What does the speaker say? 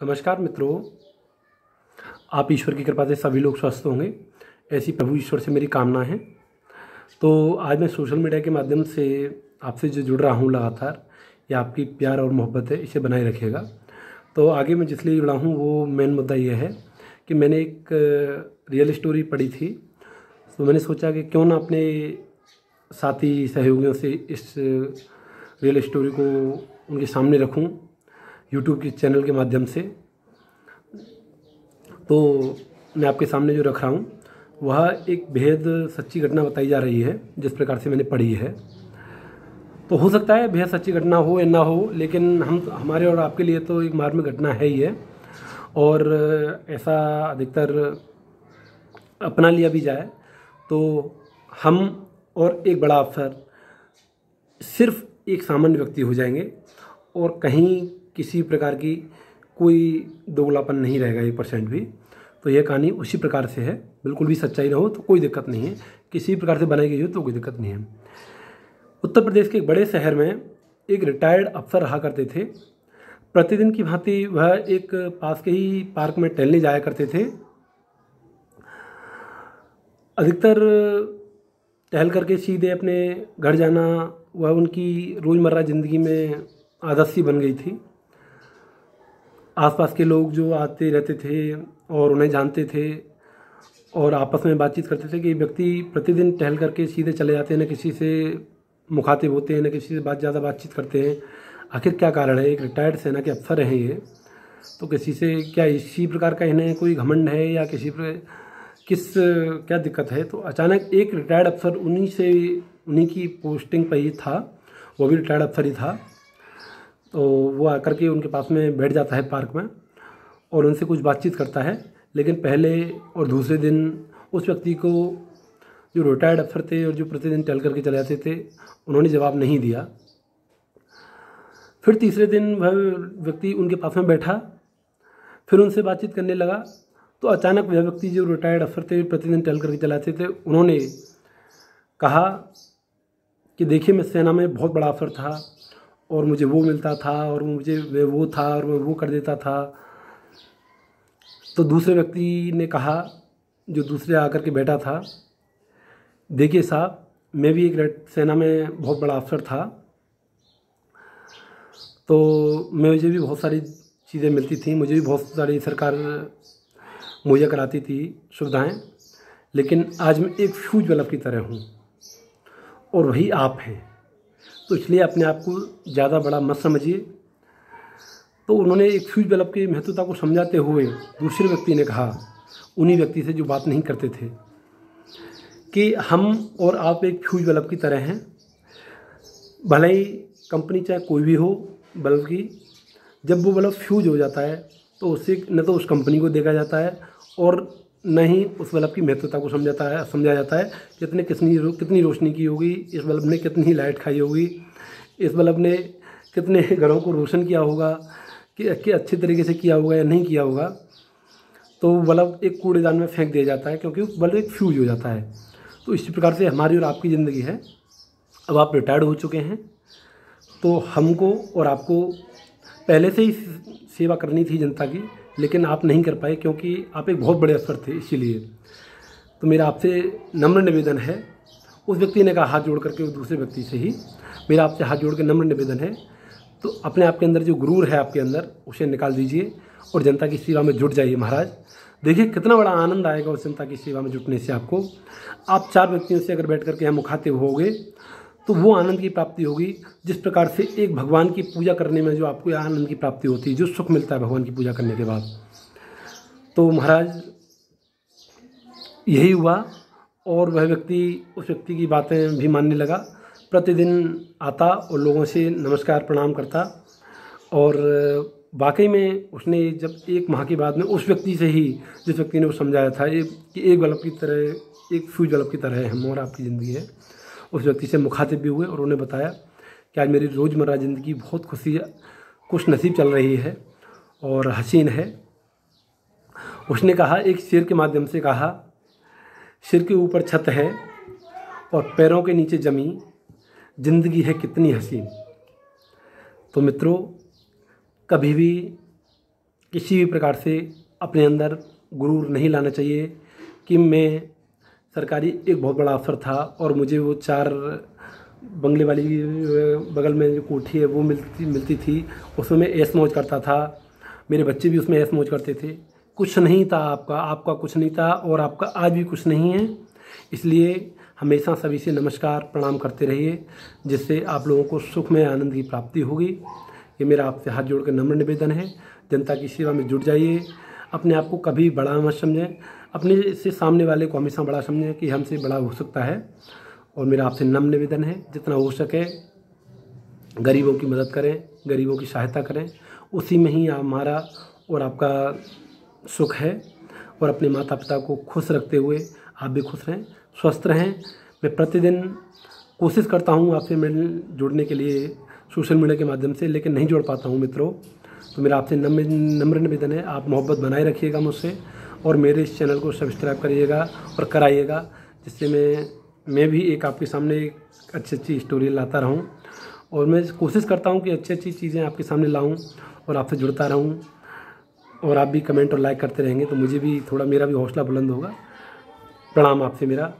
नमस्कार मित्रों, आप ईश्वर की कृपा से सभी लोग स्वस्थ होंगे, ऐसी प्रभु ईश्वर से मेरी कामना है। तो आज मैं सोशल मीडिया के माध्यम से आपसे जो जुड़ रहा हूँ लगातार, ये आपकी प्यार और मोहब्बत है, इसे बनाए रखिएगा। तो आगे मैं जिसलिए जुड़ा हूँ वो मेन मुद्दा ये है कि मैंने एक रियल स्टोरी पढ़ी थी, तो मैंने सोचा कि क्यों ना अपने साथी सहयोगियों से इस रियल स्टोरी को उनके सामने रखूं यूट्यूब के चैनल के माध्यम से। तो मैं आपके सामने जो रख रहा हूँ वह एक बेहद सच्ची घटना बताई जा रही है, जिस प्रकार से मैंने पढ़ी है। तो हो सकता है बेहद सच्ची घटना हो या ना हो, लेकिन हमारे और आपके लिए तो एक मार्मिक घटना है ही है। और ऐसा अधिकतर अपना लिया भी जाए तो हम और एक बड़ा अफसर सिर्फ एक सामान्य व्यक्ति हो जाएंगे और कहीं किसी प्रकार की कोई दोगलापन नहीं रहेगा 1% भी। तो यह कहानी उसी प्रकार से है, बिल्कुल भी सच्चाई ना हो तो कोई दिक्कत नहीं है, किसी प्रकार से बनाई गई हो तो कोई दिक्कत नहीं है। उत्तर प्रदेश के एक बड़े शहर में एक रिटायर्ड अफसर रहा करते थे। प्रतिदिन की भांति वह एक पास के ही पार्क में टहलने जाया करते थे। अधिकतर टहल करके सीधे अपने घर जाना वह उनकी रोज़मर्रा ज़िंदगी में आदत सी बन गई थी। आसपास के लोग जो आते रहते थे और उन्हें जानते थे और आपस में बातचीत करते थे कि व्यक्ति प्रतिदिन टहल करके सीधे चले जाते हैं, न किसी से मुखातिब होते हैं, न किसी से ज़्यादा बातचीत करते हैं। आखिर क्या कारण है? एक रिटायर्ड सेना के अफसर हैं ये, तो किसी से क्या इसी प्रकार का इन्हें कोई घमंड है या क्या दिक्कत है? तो अचानक एक रिटायर्ड अफसर उन्हीं की पोस्टिंग पर ही था, वो भी रिटायर्ड अफसर ही था। तो वो आकर के उनके पास में बैठ जाता है पार्क में और उनसे कुछ बातचीत करता है। लेकिन पहले और दूसरे दिन उस व्यक्ति को, जो रिटायर्ड अफसर थे और जो प्रतिदिन टहल करके चले जाते थे, उन्होंने जवाब नहीं दिया। फिर तीसरे दिन वह व्यक्ति उनके पास में बैठा, फिर उनसे बातचीत करने लगा। तो अचानक वह व्यक्ति जो रिटायर्ड अफसर थे, प्रतिदिन टहल करके चलाते थे, उन्होंने कहा कि देखिए, मैं सेना में बहुत बड़ा अफसर था और मुझे वो मिलता था और मुझे वो था और मैं वो कर देता था। तो दूसरे व्यक्ति ने कहा, जो दूसरे आकर के बैठा था, देखिए साहब, मैं भी एक सेना में बहुत बड़ा अफसर था, तो मुझे भी बहुत सारी चीज़ें मिलती थी, मुझे भी बहुत सारी सरकार मुहैया कराती थी सुविधाएं, लेकिन आज मैं एक फ्यूज बल्ब की तरह हूँ और वही आप हैं, तो इसलिए अपने आप को ज़्यादा बड़ा मत समझिए। तो उन्होंने एक फ्यूज बल्ब की महत्वता को समझाते हुए दूसरे व्यक्ति ने कहा, उन्हीं व्यक्ति से जो बात नहीं करते थे, कि हम और आप एक फ्यूज बल्ब की तरह हैं। भले ही कंपनी चाहे कोई भी हो बल्ब की, जब वो बल्ब फ्यूज हो जाता है तो उससे न तो उस कंपनी को देखा जाता है और न ही उस बल्ब की महत्वता को समझा जाता है कितनी रोशनी की होगी, इस बल्ब ने कितनी लाइट खाई होगी, इस बल्ब ने कितने घरों को रोशन किया होगा, कि अच्छे तरीके से किया होगा या नहीं किया होगा। तो बल्ब एक कूड़ेदान में फेंक दिया जाता है, क्योंकि बल्ब एक फ्यूज हो जाता है। तो इसी प्रकार से हमारी और आपकी ज़िंदगी है। अब आप रिटायर्ड हो चुके हैं, तो हमको और आपको पहले से ही सेवा करनी थी जनता की, लेकिन आप नहीं कर पाए क्योंकि आप एक बहुत बड़े अफसर थे। इसीलिए तो मेरा आपसे नम्र निवेदन है, उस व्यक्ति ने कहा हाथ जोड़ करके, उस दूसरे व्यक्ति से ही, मेरा आपसे हाथ जोड़ के नम्र निवेदन है, तो अपने आप के अंदर जो गुरूर है आपके अंदर, उसे निकाल दीजिए और जनता की सेवा में जुट जाइए। महाराज देखिए कितना बड़ा आनंद आएगा उस जनता की सेवा में जुटने से आपको। आप 4 व्यक्तियों से अगर बैठ करके यहाँ मुखातिब होगे तो वो आनंद की प्राप्ति होगी, जिस प्रकार से एक भगवान की पूजा करने में जो आपको आनंद की प्राप्ति होती है, जो सुख मिलता है भगवान की पूजा करने के बाद। तो महाराज यही हुआ और वह व्यक्ति उस व्यक्ति की बातें भी मानने लगा। प्रतिदिन आता और लोगों से नमस्कार प्रणाम करता और वाकई में उसने जब 1 माह के बाद में उस व्यक्ति से ही, जिस व्यक्ति ने वो समझाया था कि एक बल्ब की तरह, एक फ्यूज बल्ब की तरह हम और आपकी ज़िंदगी है, उस व्यक्ति से मुखातिब भी हुए और उन्हें बताया कि आज मेरी रोज़मर्रा ज़िंदगी बहुत खुश नसीब चल रही है और हसीन है। उसने कहा, एक शेर के माध्यम से कहा, सिर के ऊपर छत है और पैरों के नीचे ज़मीन, ज़िंदगी है कितनी हसीन। तो मित्रों, कभी भी किसी भी प्रकार से अपने अंदर गुरूर नहीं लाना चाहिए कि मैं सरकारी एक बहुत बड़ा अफसर था और मुझे वो 4 बंगले वाली बगल में जो कोठी है वो मिलती थी, उसमें मैं ऐश मौज करता था, मेरे बच्चे भी उसमें ऐश मौज करते थे। कुछ नहीं था आपका कुछ नहीं था और आपका आज भी कुछ नहीं है। इसलिए हमेशा सभी से नमस्कार प्रणाम करते रहिए, जिससे आप लोगों को सुख में आनंद की प्राप्ति होगी। ये मेरा आपसे हाथ जोड़ कर नम्र निवेदन है। जनता की सेवा में जुट जाइए। अपने आप को कभी बड़ा मत समझें, अपने से सामने वाले को हमेशा बड़ा समझें कि हमसे बड़ा हो सकता है। और मेरा आपसे नम्र निवेदन है, जितना हो सके गरीबों की मदद करें, गरीबों की सहायता करें, उसी में ही हमारा और आपका सुख है। और अपने माता पिता को खुश रखते हुए आप भी खुश रहें, स्वस्थ रहें। मैं प्रतिदिन कोशिश करता हूँ आपसे जुड़ने के लिए सोशल मीडिया के माध्यम से, लेकिन नहीं जुड़ पाता हूँ मित्रों। तो मेरा आपसे नम्र निवेदन है, आप मोहब्बत बनाए रखिएगा मुझसे और मेरे इस चैनल को सब्सक्राइब करिएगा और कराइएगा, जिससे मैं भी एक आपके सामने एक अच्छी स्टोरी लाता रहूं। और मैं कोशिश करता हूं कि अच्छी चीज़ें आपके सामने लाऊं और आपसे जुड़ता रहूं। और आप भी कमेंट और लाइक करते रहेंगे तो मुझे भी थोड़ा, मेरा भी हौसला बुलंद होगा। प्रणाम आपसे मेरा।